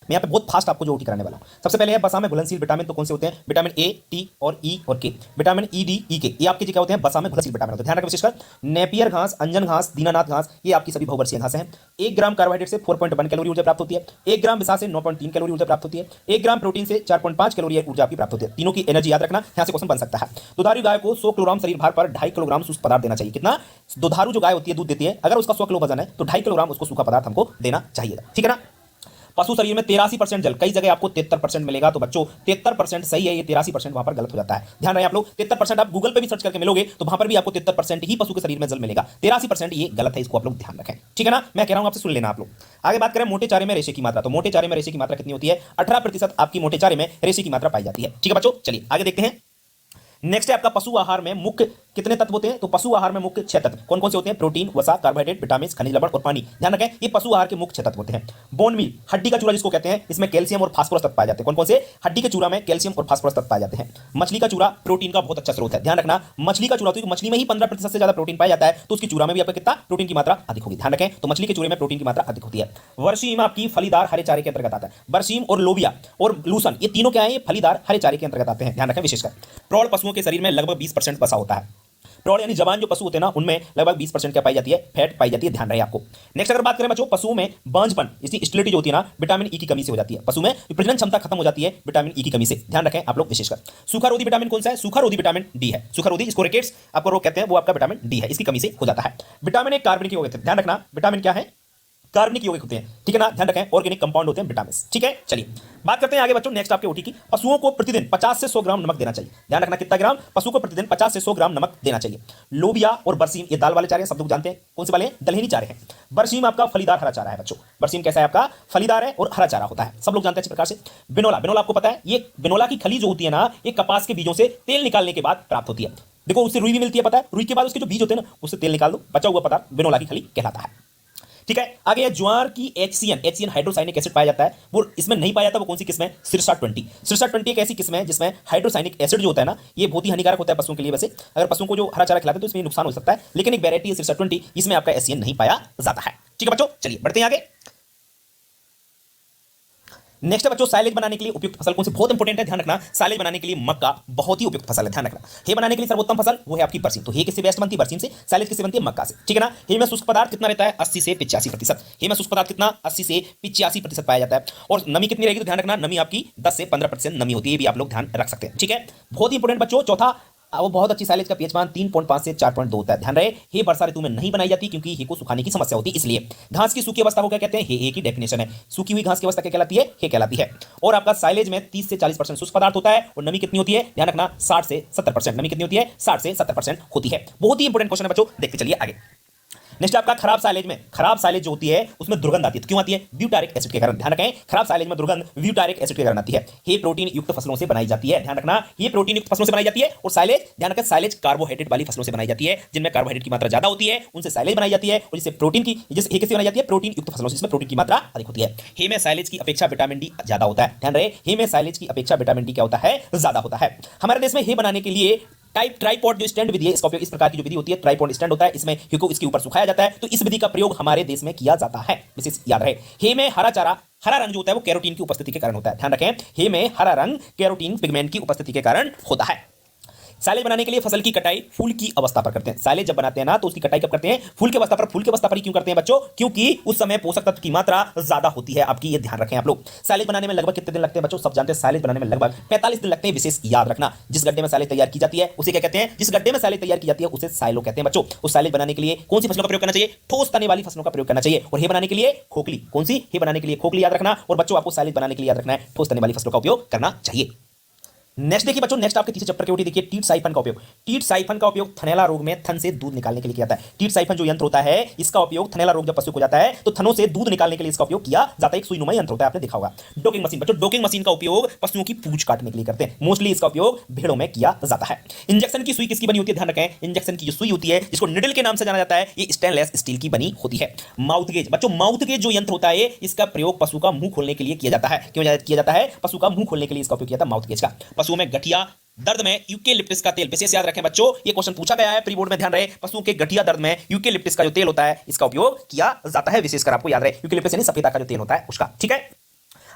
मैं यहाँ पे बहुत फास्ट आपको जो ओटी कराने वाला हूँ। सबसे पहले है बसा में घुलनशील विटामिन, तो कौन से होते हैं? विटामिन ए, टी और ई और के। विटामिन ई, डी, ई के, ये आपके क्या होते हैं? बसा में घुलनशील विटामिन होते हैं। ध्यान रखें विशेषकर नेपियर घास, अंजन घास, दीनानाथ घास, ये आपकी सभी बहुवर्षीय घासें हैं। 1 ग्राम कार्बोहाइड्रेट से 4.1 कैलोरी ऊर्जा प्राप्त होती है। 1 ग्राम वसा से 9.3 कैलोरी ऊर्जा प्राप्त होती है। 1 ग्राम प्रोटीन से 4.5 कैलोरी ऊर्जा आपकी प्राप्त होती है। तीनों की एनर्जी याद रखना, यहाँ से क्वेश्चन बन सकता है। दुधारू गाय को 100 किलोग्राम शरीर भार पर 2.5 किलोग्राम सूक्ष्म पदार्थ देना चाहिए। कितना? दुधारू जो गाय होती है दूध देती है, अगर उसका 100 किलो वजन है तो 2.5 किलोग्राम उसको सूखा पदार्थ हमको देना चाहिए। ठीक है ना? पशु शरीर में 83% जल, कई जगह आपको 73% मिलेगा, तो बच्चों 73% सही है, ये 83% वहां पर गलत हो जाता है। ध्यान रहे आप लोग, 73% आप गूगल पे भी सर्च करके मिलोगे तो वहां पर भी आपको 73% ही पशु के शरीर में जल मिलेगा। 83% ये गलत है, इसको आप लोग ध्यान रखें। ठीक है ना? मैं कह रहा हूं आपसे सुन लेना आप लोग। आगे बात करें मोटे चारे में रेशे की मात्रा, तो मोटे चारे में रेशे की मात्रा कितनी होती है? 18% आपकी मोटे चारे में रेशे की मात्रा पाई जाती है। ठीक है बच्चों, चलिए आगे देखते हैं। नेक्स्ट है आपका पशु आहार में मुख्य कितने तत्व होते हैं? तो पशु आहार में मुख्य 6 तत्व कौन कौन से होते हैं? प्रोटीन, वसा, कार्बोहाइड्रेट, विटामिन, खनिज लवण और पानी। ध्यान रखें, ये पशु आहार के मुख्य 6 तत्व होते हैं। बोन मील, हड्डी का चूरा जिसको कहते हैं, इसमें कैल्शियम और फास्फोरस तत्व पाए जाते हैं। कौन कौन से? हड्डी के चूरा में कैल्शियम और फास्फोरस तत्व पाए जाते हैं। मछली का चूरा प्रोटीन का बहुत अच्छा स्रोत है। ध्यान रखना, मछली का चूरा, तो मछली में ही 15% से ज्यादा प्रोटीन पाया जाता है, तो उसकी चूरा में भी आपका कितना प्रोटीन की मात्रा अधिक होगी। ध्यान रखें, तो मछली के चूरे में प्रोटीन की मात्रा अधिक होती है। बरसीम आपकी फलीदार हरे चारे के अंतर्गत आता है। बरसीम और लोबिया और लूसन, ये तीनों क्या है? ये फलीदार हरे चारे के अंतर्गत आते हैं। ध्यान रखें विशेषकर। प्रौढ़ पशुओं के शरीर में लगभग 20% वसा होता है। प्रौढ़ यानी जवान जो पशु होते हैं ना, उनमें लगभग 20% क्या पाई जाती है? फैट पाई जाती है। ध्यान रहे आपको। नेक्स्ट अगर बात करें बच्चों, पशुओं में बांझपन, इसकी स्टेरिलिटी जो होती है ना, विटामिन ई की कमी से हो जाती है। पशु में प्रजनन क्षमता खत्म हो जाती है विटामिन ई की कमी से। ध्यान रखें आप लोग विशेषकर। सूखारोधी विटामिन कौन सा है? सूखारोधी विटामिन डी है। सूखारोधी, इसको रिकेट्स आपको रोग कहते हैं, वो आपका विटामिन डी है, इसकी कमी से हो जाता है। विटामिन ए कार्बनिक यौगिक है। ध्यान रखना, विटामिन क्या है? कार्बनिक यौगिक होते हैं। ठीक है ना? ध्यान रखें, ऑर्गेनिक कंपाउंड होते हैं विटामिन। ठीक है, चलिए बात करते हैं आगे बच्चों। नेक्स्ट आपके ओटी की, पशुओं को प्रतिदिन 50 से 100 ग्राम नमक देना चाहिए। ध्यान रखना, कितना ग्राम? पशु को प्रतिदिन 50 से 100 ग्राम नमक देना चाहिए। लोबिया और बरसीम, ये दाल वाले चारे हैं, सब लोग जानते हैं। कौन से वाले हैं? दलहनी चारे हैं। बरसीम आपका फलीदार हरा चारा है बच्चों। बरसीम कैसा है? आपका फलीदार है और हरा चारा होता है, सब लोग जानते हैं अच्छी प्रकार से। बिनोला, बिनोला आपको पता है, ये बिनोला की खली जो होती है ना, ये कपास के बीजों से तेल निकालने के बाद प्राप्त होती है। देखो, उससे रुई भी मिलती है, पता है? रुई के बाद उसके जो बीज होते हैं ना, उससे तेल निकाल दो, बचा हुआ पदार्थ बिनोला की खली कहलाता है। ठीक है, आगे है ज्वार की HCN हाइड्रोसाइनिक एसिड पाया जाता है, वो इसमें नहीं पाया जाता। वो कौन सी किस्म है? सिरसा 20। सिरसा 20 एक ऐसी किस्म है जिसमें हाइड्रोसाइनिक एसिड जो होता है ना, ये बहुत ही हानिकारक होता है पशुओं के लिए। वैसे अगर पशुओं को जो हरा चारा खिलाते हैं तो इसमें नुकसान हो सकता है, लेकिन एक वेरायटी है सिरसा 20, इसमें आपका HCN नहीं पाया जाता है। ठीक है बच्चों, चलिए बढ़ते हैं आगे। नेक्स्ट है बच्चों, साइलेज बनाने के लिए उपयुक्त फसल कौन सी? बहुत इंपॉर्टेंट है, ध्यान रखना। साइलेज बनाने के लिए मक्का बहुत ही उपयुक्त फसल है। ध्यान रखना, हे बनाने के लिए सर्वोत्तम फसल वो है आपकी बरसीम। तो हे किससे बेस्ट बनती है? बरसीम से। साइलेज किससे बनती है? मक्का से। ठीक है ना? हे में शुष्क पदार्थ कितना रहता है? 80 से 85%। हे में शुष्क पदार्थ कितना? 80 से 85% पाया जाता है। और नमी कितनी रहेगी? तो ध्यान रखना, नमी आपकी 10 से 15% नमी होती है, ये भी आप लोग ध्यान रख सकते हैं। ठीक है, बहुत ही इंपॉर्टेंट बच्चों। चौथा, वो बहुत अच्छी साइलेज का पीएच मान 3.5 से 4.2 होता है। ध्यान रहे, हे वर्षा ऋतु में नहीं बनाई जाती क्योंकि हे को सुखाने की समस्या होती है, इसलिए। घास की सूखी अवस्था को क्या कहते हैं? हे की डेफिनेशन है। सूखी हुई घास की अवस्था क्या कहलाती है? हे कहलाती है। और आपका साइलेज में 30 से 40% शुष्क पदार्थ होता है और नमी कितनी होती है? ध्यान रखना, 60 से 70%। नमी कितनी होती है? 60 से 70% होती है। बहुत ही इंपॉर्टेंट क्वेश्चन है बच्चों, देखते चलिए आगे। नेक्स्ट आपका खराब साइलेज में, खराब साइलेज जो होती है उसमें दुर्गंध आती है। तो क्यों आती है? ब्यूटारिक एसिड के कारण। ध्यान रखें, खराब साइलेज में दुर्गंध ब्यूटारिक एसिड के कारण आती है। ये प्रोटीन युक्त फसलों से बनाई जाती है। ध्यान रखना, ये प्रोटीन युक्त फसलों से बनाई जाती है। और साइलेज, ध्यान रखें, साइलेज कार्बोहाइड्रेट वाली फसलों से बनाई जाती है, जिनमें कार्बोहाइड्रेट की मात्रा ज्यादा होती है, उनसे साइलेज बनाई जाती है। और जिससे प्रोटीन की, जैसे हे किससे बनाई जाती है? प्रोटीन युक्त फसलों से, जिसमें प्रोटीन की मात्रा अधिक होती है। हे में साइलेज की अपेक्षा विटामिन डी ज्यादा होता है। ध्यान रहे, हे में साइलेज की अपेक्षा विटामिन डी क्या होता है? ज्यादा होता है। हमारे देश में हे बनाने के लिए ट्राइपॉड जो स्टैंड विधि है, इसका उपयोग इस प्रकार की जो विधि होती है, ट्राइपॉड स्टैंड होता है, इसमें हे को इसके ऊपर सुखाया जाता है। तो इस विधि का प्रयोग हमारे देश में किया जाता है, विशेष याद रहे। हे में हरा चारा, हरा रंग जो होता है वो कैरोटीन की उपस्थिति के कारण होता है। ध्यान रखें, हे में हरा रंग कैरोटीन पिगमेंट की उपस्थिति के कारण होता है। साइलेज बनाने के लिए फसल की कटाई फूल की अवस्था पर करते हैं। साइलेज जब बनाते हैं ना, तो उसकी कटाई कब करते हैं? फूल की अवस्था पर। फूल की अवस्था पर ही क्यों करते हैं बच्चों? क्योंकि उस समय पोषक तत्व की मात्रा ज्यादा होती है आपकी, ये ध्यान रखें आप लोग। साइलेज बनाने में लगभग कितने दिन लगते हैं बच्चों? सब जानते हैं, साइलेज बनाने में लगभग 45 दिन लगते हैं, विशेष याद रखना। जिस गड्ढे में साइलेज तैयार की जाती है उसे क्या कहते हैं? जिस गड्ढे में साइलेज तैयार की जाती है उसे साइलो कहते हैं बच्चों। उस साइलेज बनाने के लिए कौन सी फसलों का प्रयोग करना चाहिए? ठोस तने वाली फसलों का प्रयोग करना चाहिए। और हे बनाने के लिए खोखली, कौन सी? हे बनाने के लिए खोखली याद रखना। और बच्चों आपको साइलेज बनाने के लिए याद रखना है, ठोस तने वाली फसलों का उपयोग करना चाहिए। नेक्स्ट देखिए बच्चों, नेक्स्ट आपके तीसरे चैप्टर की ओटी देखिए, टीट साइफन का उपयोग। टीट साइफन का उपयोग थनैला रोग में थन से दूध निकालने के लिए किया जाता है। टीट साइफन जो यंत्र होता है, इसका उपयोग थनैला रोग जब पशु को जाता है तो थनों से दूध निकालने के लिए इसका उपयोग किया जाता है। एक सुईनुमा यंत्र होता है, आपने देखा होगा। डोकिंग मशीन बच्चों, डोकिंग मशीन का उपयोग पशुओं की पूंछ काटने के लिए करते हैं। मोस्टली इसका उपयोग भेड़ों में किया जाता है। इंजेक्शन की सुई किसकी बनी होती है? ध्यान रखें, इंजेक्शन की जो सुई होती है, जिसको निडल के नाम से जाना जाता है, ये स्टेनलेस स्टील की बनी होती है। माउथ गेज बच्चों, माउथ गेज जो यंत्र होता है, इसका प्रयोग पशु का मुंह खोलने के लिए किया जाता है। क्यों किया जाता है? पशु का मुंह खोलने के लिए इसका उपयोग किया जाता है माउथ गेज का। पशुओं में गठिया दर्द में यूकेलिप्टस का तेल, विशेष याद रखें बच्चों, ये क्वेश्चन पूछा गया है प्री बोर्ड में, ध्यान रहे। पशुओं के गठिया दर्द में यूकेलिप्टस का जो तेल होता है, इसका उपयोग किया जाता है, विशेषकर आपको याद रहे। यूकेलिप्टस यानी सफेदा का जो तेल होता है उसका। ठीक है,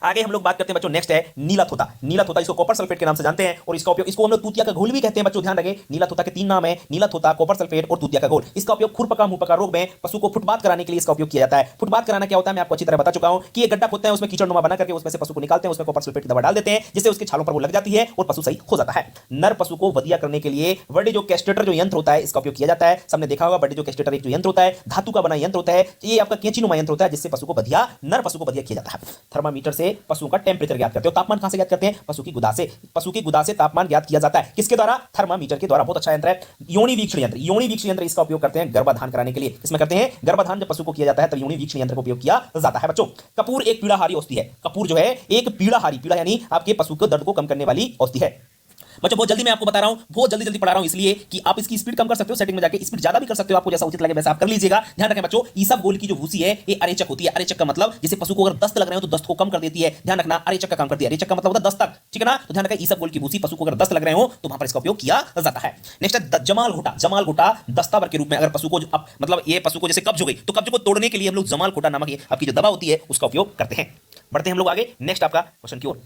आगे हम लोग बात करते हैं बच्चों, नेक्स्ट है नीला थोथा। नीला थोथा इसको कॉपर सल्फेट के नाम से जानते हैं और इसका उपयोग, इसको हम लोग तूतिया का घोल भी कहते हैं बच्चों, ध्यान रखें। नीला थोथा के 3 नाम है, नीला थोथा, कॉपर सल्फेट और तूतिया का घोल। इसका उपयोग खुरपका मुंहपका रोग में पशु को फुटबाथ कराने के लिए इसका उपयोग किया जाता है। फुटबाथ कराना क्या होता है मैं आपको अच्छी तरह बता चुका हूं कि एक गड्ढा खोदते हैं, उसमें कीचड़नुमा बना करके उसमें से पशु को निकालते हैं, उसमें कॉपर सल्फेट की दवा डाल देते हैं, जिससे उसके छालों पर वो लग जाती है और पशु सही हो जाता है। नर पशु को वधिया करने के लिए बड़े जो कैस्टेटर जो यंत्र होता है इसका उपयोग किया जाता है। सबने देखा होगा बड़े जो कैस्टेटर एक जो यंत्र होता है, धातु का बना यंत्र होता है, ये आपका कैंचीनुमा यंत्र होता है, जिससे पशु को वधिया, नर पशु को वधिया किया जाता है। थर्मामीटर से पशु का टेंपरेचर ज्ञात करते हो। तापमान कहां से ज्ञात करते हैं? पशु की गुदा से। पशु की गुदा से तापमान ज्ञात किया जाता है किसके द्वारा? थर्मामीटर के द्वारा। बहुत अच्छा यंत्र है। योनि वीक्षण यंत्र, योनि वीक्षण यंत्र इसका उपयोग करते हैं गर्भाधान कराने के लिए। इसमें करते हैं गर्भाधान, जब पशु को किया जाता है तब योनि वीक्षण यंत्र का उपयोग किया जाता है बच्चों। कपूर एक पीड़ाहारी औषधि है। कपूर जो है एक पीड़ाहारी, पीड़ा यानी आपके पशु के दर्द को कम करने वाली औषधि है बच्चों। बहुत जल्दी मैं आपको बता रहा हूं, बहुत जल्दी जल्दी पढ़ा रहा हूं, इसलिए कि आप इसकी स्पीड कम कर सकते हो, सेटिंग में जाके स्पीड ज्यादा भी कर सकते हो, आपको जैसा उचित लगे वैसा आप कर लीजिएगा। ध्यान रखें बच्चों, ईसबगोल की जो भूसी है ये अरेचक होती है। अरेचक का मतलब जैसे पशु को अगर दस्त लग रहे हो तो दस्त को कम कर देती है। ध्यान रखना, अरेचक का काम करती है। अरेचक का मतलब होता है दस्तक, ठीक है ना? तो ध्यान रखें, ईसबगोल की भूसी पशु को अगर दस्त लग रहे हो तो वहां पर इसका उपयोग किया जाता है। नेक्स्ट है जमाल घोटा। जमाल घोटा दस्तावर के रूप में, अगर पशु को मतलब ये पशु को जैसे कब्ज हो गई तो कब्ज को तोड़ने के लिए हम लोग जमाल घोटा नामक आपकी जो दवा होती है उसका उपयोग करते हैं। बढ़ते हैं हम लोग आगे नेक्स्ट आपका क्वेश्चन की ओर।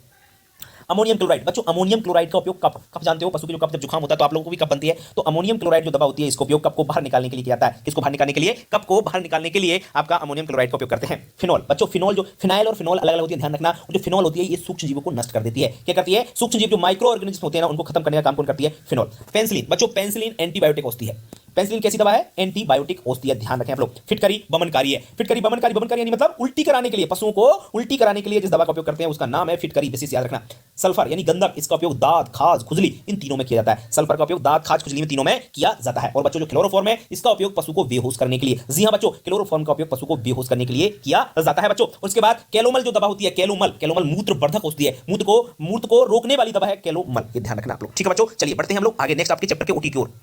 Ammonium chloride. बच्चों अमोनियम क्लोराइड का उपयोग कफ जानते हो, पशु की जो कफ जब जुकाम होता है तो आप लोगों को भी कफ बनती है, तो अमोनियम क्लोराइड जो दवा होती है इसका उपयोग कफ को बाहर निकालने के लिए किया जाता है। किसको बाहर निकालने के लिए? कफ को बाहर निकालने के लिए आपका अमोनियम क्लोराइड का उपयोग करते हैं। फिनॉल। बच्चों फिनॉल, जो फिनाइल और फिनॉल अलग अलग होती है, ध्यान रखना। जो फिनॉल होती है ये सूक्ष्म जीवों को नष्ट कर देती है। क्या करती है? सूक्ष्म जीव जो माइक्रो ऑर्गेनिज्म होते हैं ना उनको खत्म करने का काम कौन करती है? फिनॉल। पेंसिलिन। बच्चों पेंसिलिन एंटीबायोटिक औषधि है। पेंसिलिन कैसी दवा है? एंटीबायोटिक औषधि है, ध्यान रखें आप लोग। फिटकरी बमनकारी है। फिटकरी बमनकारी, बमनकारी यानी मतलब उल्टी कराने के लिए, पशुओं को उल्टी कराने के लिए जिस दवा का उपयोग करते हैं उसका नाम है फिटकरी, विशेष याद रखना। सल्फर यानी गंधक, इसका उपयोग दांत, खाज, खुजली इन तीनों में किया जाता है। सल्फर का उपयोग दांत, खाज, खुजली में तीनों में किया जाता है। और बच्चों जो क्लोरोफॉर्म है इसका उपयोग पशु को बेहोश करने के लिए, जी हां बच्चों, क्लोरोफॉर्म का उपयोग पशु को बेहोश करने के लिए किया जाता है बच्चों। उसके बाद कैलोमल जो दवा होती है, कैलोमल, कैलोमल मूत्रवर्धक औषधि है, मूत्र को रोकने वाली दवा है कैलोमल, ये ध्यान रखना आप लोग, ठीक है बच्चों। चलिए बढ़ते हैं हम लोग आगे नेक्स्ट आपके चैप्टर के ओटी की ओर।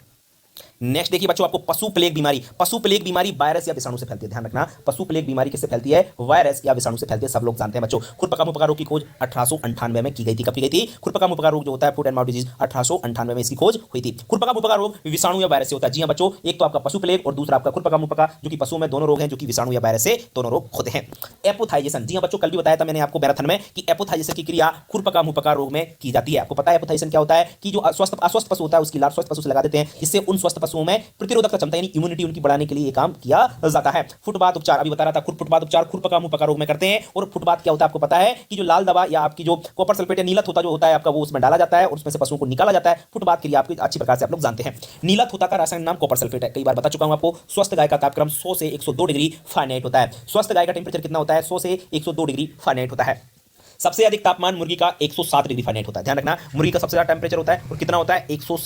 नेक्स्ट देखिए बच्चों, आपको पशु प्लेग बीमारी। पशु प्लेग बीमारी वायरस या विषाणु से फैलती है, ध्यान रखना। पशु प्लेग बीमारी किससे फैलती है? वायरस या विषाणु से फैलती है, सब लोग जानते हैं बच्चों। खुरपका मुंहपका रोग की खोज 1898 में की गई थी। कब की गई थी? खुरपका मुंहपका रोग जो होता है, फुट एंड माउथ डिजीज, 1898 में इसकी खोज हुई थी। खुरपका मुंहपका रोग विषाणु या वायरस से होता है। जी हां बच्चों, एक तो आपका पशु प्लेग और दूसरा आपका खुरपका मुंहपका, जो कि पशु में दोनों रोग हैं जो कि विषाणु या वायरस से दोनों रोग होते हैं। एपोथाइजेशन। जी हां बच्चों, कल भी बताया था मैंने आपको मैराथन में कि एपोथाइजेशन की क्रिया खुरपका मुंहपका रोग में की जाती है। आपको पता है एपोथाइजेशन क्या होता है? कि जो अस्वस्थ पशु होता है उसकी लार स्वस्थ पशु से लगा देते हैं, इससे उन स्वस्थ पशुओं में प्रतिरोधक क्षमता यानी इम्यूनिटी उनकी बढ़ाने के लिए ये काम किया जाता है। फुटबाथ उपचार, अभी बता रहा था, फुटबाथ उपचार खुरपका मुंहपका रोग में करते हैं। और फुटबाथ क्या होता है आपको पता है? कि जो लाल दवा या आपकी जो कॉपर सल्फेट या नीलत होता जो होता है आपका, वो उसमें डाला जाता है और उसमें से पशुओं को निकाला जाता है। फुटबाथ के लिए आपकी अच्छी प्रकार से आप लोग जानते हैं। नीलत होता का रासायनिक नाम कॉपर सल्फेट है, कई बार बता चुका हूं आपको। स्वस्थ गाय का तापक्रम 100 से 102 डिग्री फ़ारेनहाइट होता है। स्वस्थ गाय का टेंपरेचर कितना होता है? 100 से 102 डिग्री फ़ारेनहाइट होता है। सबसे अधिक तापमान मुर्गी का 107 डिग्री फ़ारेनहाइट होता है, ध्यान रखना। मुर्गी का सबसे ज्यादा टेंपरेचर होता है और कितना होता है? 107